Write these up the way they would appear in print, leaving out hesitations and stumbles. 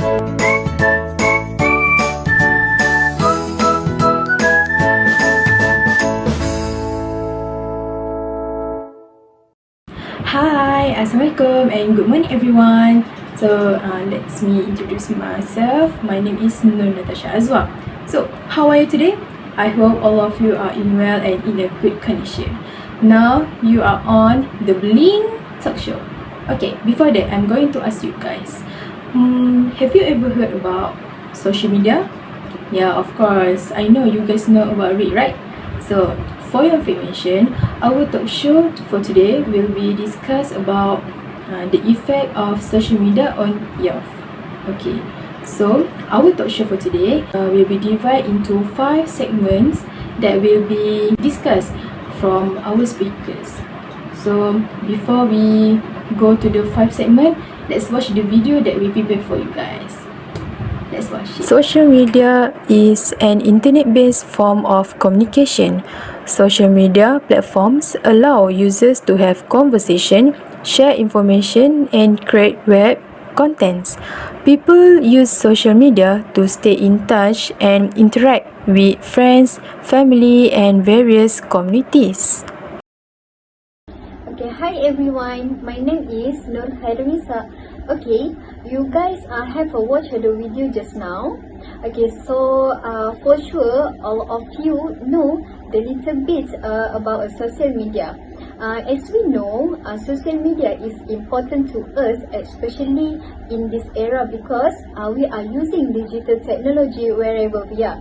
Hi, Assalamualaikum and good morning everyone. So let me introduce myself. My name is Nur Natasha Azwa. So how are you today? I hope all of you are in well and in a good condition. Now you are on the Bling Talk Show. Okay, before that I'm going to ask you guys, have you ever heard about social media? Yeah, of course. I know you guys know about it, right? So for your information, our talk show for today will be discuss about the effect of social media on youth. Okay, so our talk show for today will be divided into 5 segments that will be discussed from our speakers. So before we go to the 5 segment, let's watch the video that we prepared for you guys. Let's watch it. Social media is an internet-based form of communication. Social media platforms allow users to have conversation, share information, and create web contents. People use social media to stay in touch and interact with friends, family, and various communities. Okay, hi everyone. My name is Nur Khairunisa. Okay, you guys have watched the video just now. Okay, so for sure all of you know the little bit about social media. As we know, social media is important to us, especially in this era, because we are using digital technology wherever we are.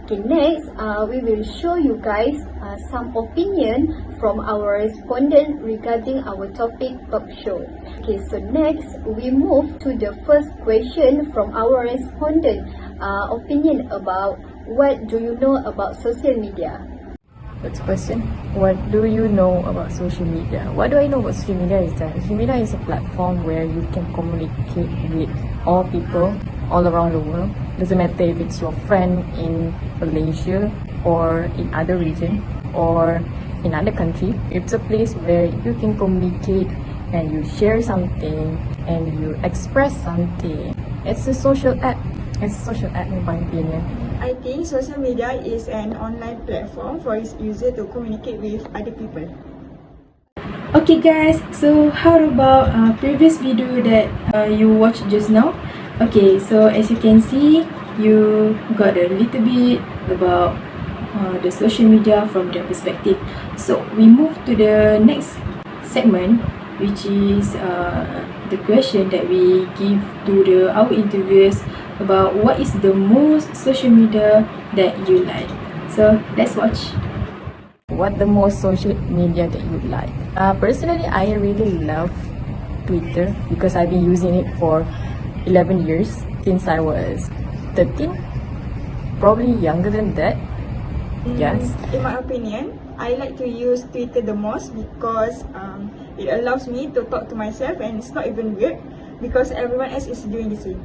Okay, next, we will show you guys some opinion from our respondent regarding our topic talk show. Okay, so next, we move to the first question from our respondent, opinion about what do you know about social media? First question, what do you know about social media? What do I know about social media is that social media is a platform where you can communicate with all people all around the world. Doesn't matter if it's your friend in Malaysia or in other region or in other country. It's a place where you can communicate and you share something and you express something. It's a social app. It's a social app in my opinion. I think social media is an online platform for its user to communicate with other people. Okay guys, so how about previous video that you watched just now? Okay, so as you can see, you got a little bit about the social media from their perspective. So we move to the next segment, which is the question that we give to our interviewers about what is the most social media that you like. So let's watch. What the most social media that you like? Personally, I really love Twitter because I've been using it for 11 years since I was 13, probably younger than that. Yes. In my opinion, I like to use Twitter the most because it allows me to talk to myself and it's not even weird because everyone else is doing the same.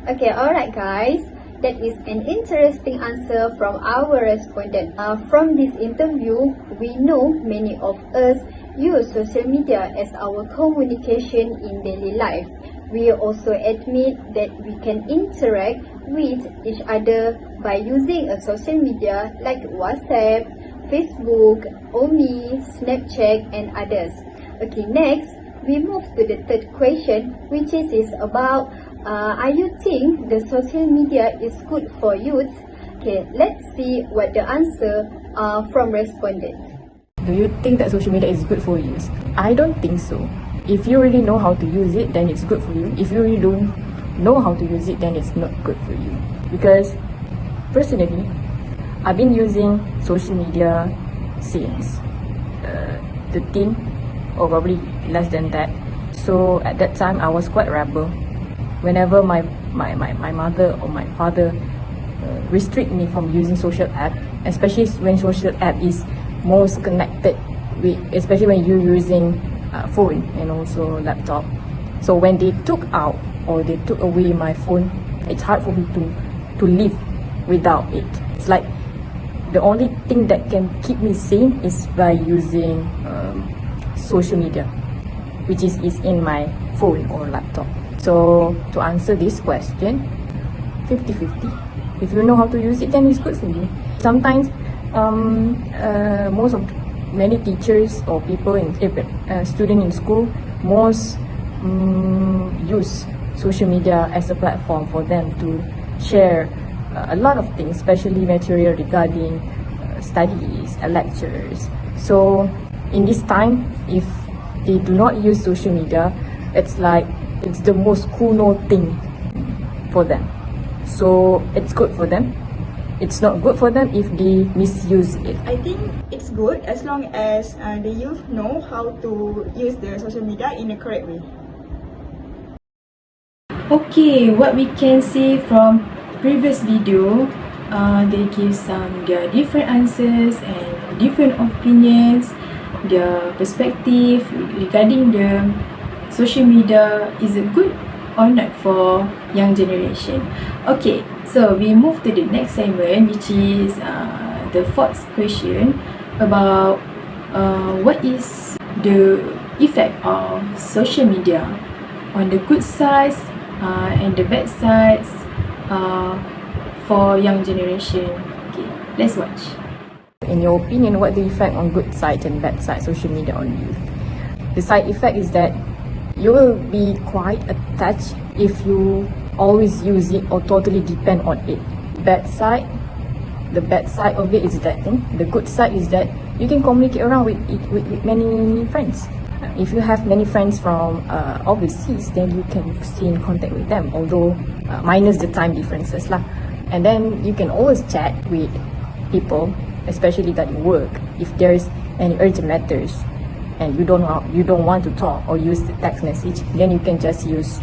Okay, alright guys. That is an interesting answer from our respondent. From this interview, we know many of us use social media as our communication in daily life. We also admit that we can interact with each other by using a social media like WhatsApp, Facebook, Omi, Snapchat and others. Okay, next, we move to the third question, which is about are you think the social media is good for youth? Okay, let's see what the answer from respondent. Do you think that social media is good for you? I don't think so. If you really know how to use it, then it's good for you. If you really don't know how to use it, then it's not good for you. Because personally, I've been using social media since 13 or probably less than that. So at that time, I was quite rebel. Whenever my mother or my father restrict me from using social app, especially when social app is most connected with, especially when you're using phone and also laptop. So when they took out or they took away my phone, it's hard for me to live without it. It's like the only thing that can keep me sane is by using social media, which is in my phone or laptop. So to answer this question, 50-50. If you know how to use it, then it's good for you. Sometimes many teachers or people student in school use social media as a platform for them to share a lot of things, especially material regarding studies, lectures. So in this time, if they do not use social media, it's like it's the most cool thing for them. So it's good for them. It's not good for them if they misuse it. I think it's good as long as the youth know how to use the social media in a correct way. Okay, what we can see from previous video, they give some their different answers and different opinions, their perspective regarding the social media. Is it good or not for young generation? Okay, so we move to the next segment, which is the fourth question about what is the effect of social media on the good sides and the bad sides for young generation. Okay, let's watch. In your opinion, what the effect on good side and bad side social media on youth? The side effect is that you will be quite attached if you always use it or totally depend on it. The bad side of it is that thing. The good side is that you can communicate around with many friends. If you have many friends from overseas, then you can stay in contact with them, although minus the time differences lah. And then you can always chat with people, especially that you work. If there is any urgent matters and you don't want to talk or use the text message, then you can just use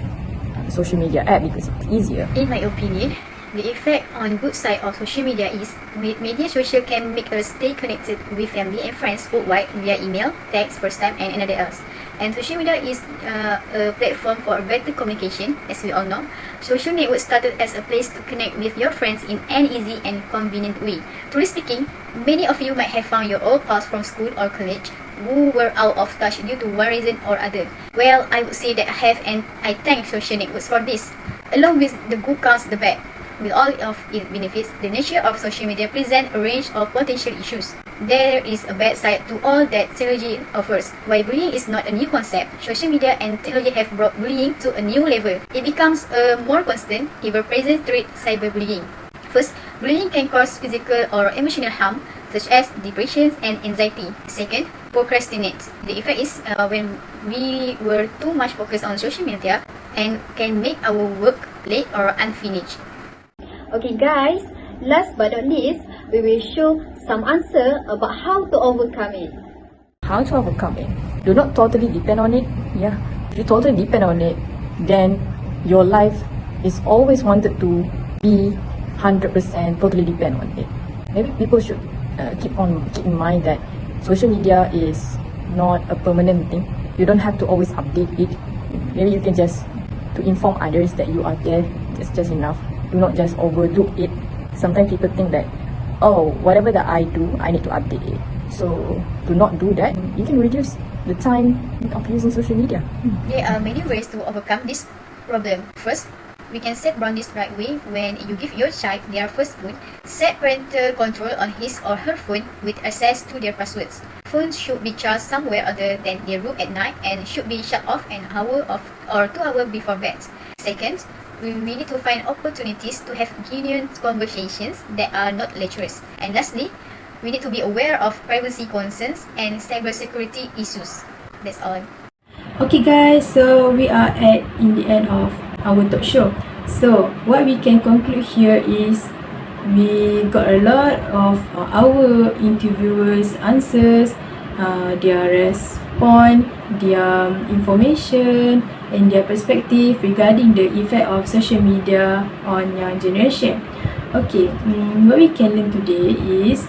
social media app because it's easier. In my opinion, the effect on good side of social media is media social can make us stay connected with family and friends worldwide via email, text, FaceTime, and another else. And social media is a platform for better communication, as we all know. Social network started as a place to connect with your friends in an easy and convenient way. Truly speaking, many of you might have found your old pals from school or college who were out of touch due to one reason or other. Well, I would say that I have, and I thank social networks for this. Along with the good comes the bad. With all of its benefits, the nature of social media presents a range of potential issues. There is a bad side to all that technology offers. While bullying is not a new concept, social media and technology have brought bullying to a new level. It becomes a more constant, ever-present threat, cyberbullying. First, bullying can cause physical or emotional harm, such as depression and anxiety. Second, procrastinate. The effect is when we were too much focused on social media and can make our work late or unfinished. Okay guys, last but not least, we will show some answer about how to overcome it. How to overcome it? Do not totally depend on it. Yeah, if you totally depend on it, then your life is always wanted to be 100% totally depend on it. Maybe people should keep in mind that social media is not a permanent thing. You don't have to always update it. Maybe you can just to inform others that you are there. It's just enough. Do not just overdo it. Sometimes people think that, oh, whatever that I do, I need to update it. So do not do that. You can reduce the time of using social media. There are many ways to overcome this problem. First, we can set boundaries right way. When you give your child their first phone, set parental control on his or her phone with access to their passwords. Phones should be charged somewhere other than their room at night and should be shut off an hour or 2 hours before bed. Second, we need to find opportunities to have genuine conversations that are not lecherous. And lastly, we need to be aware of privacy concerns and cybersecurity issues. That's all. Okay guys, so we are in the end of our talk show. So what we can conclude here is we got a lot of our interviewers' answers, their response, their information and their perspective regarding the effect of social media on young generation. Okay, what we can learn today is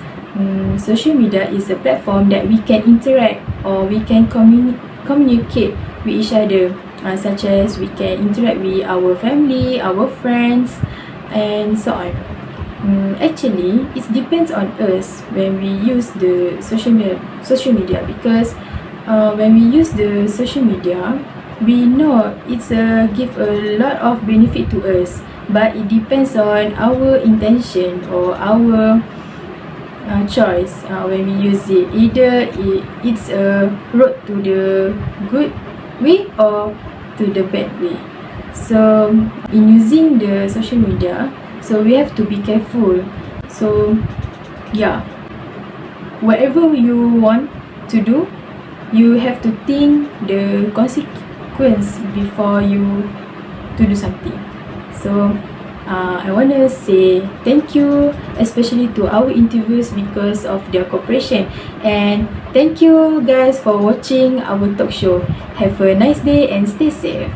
social media is a platform that we can interact or we can communicate with each other, such as we can interact with our family, our friends and so on. Actually, it depends on us when we use the social media because when we use the social media, we know it's give a lot of benefit to us, but it depends on our intention or our choice when we use it. Either it's a road to the good way or to the bad way. So in using the social media, so we have to be careful. So yeah, whatever you want to do, you have to think the consequence before you to do something. So I want to say thank you, especially to our interviewers because of their cooperation, and thank you guys for watching our talk show. Have a nice day and stay safe.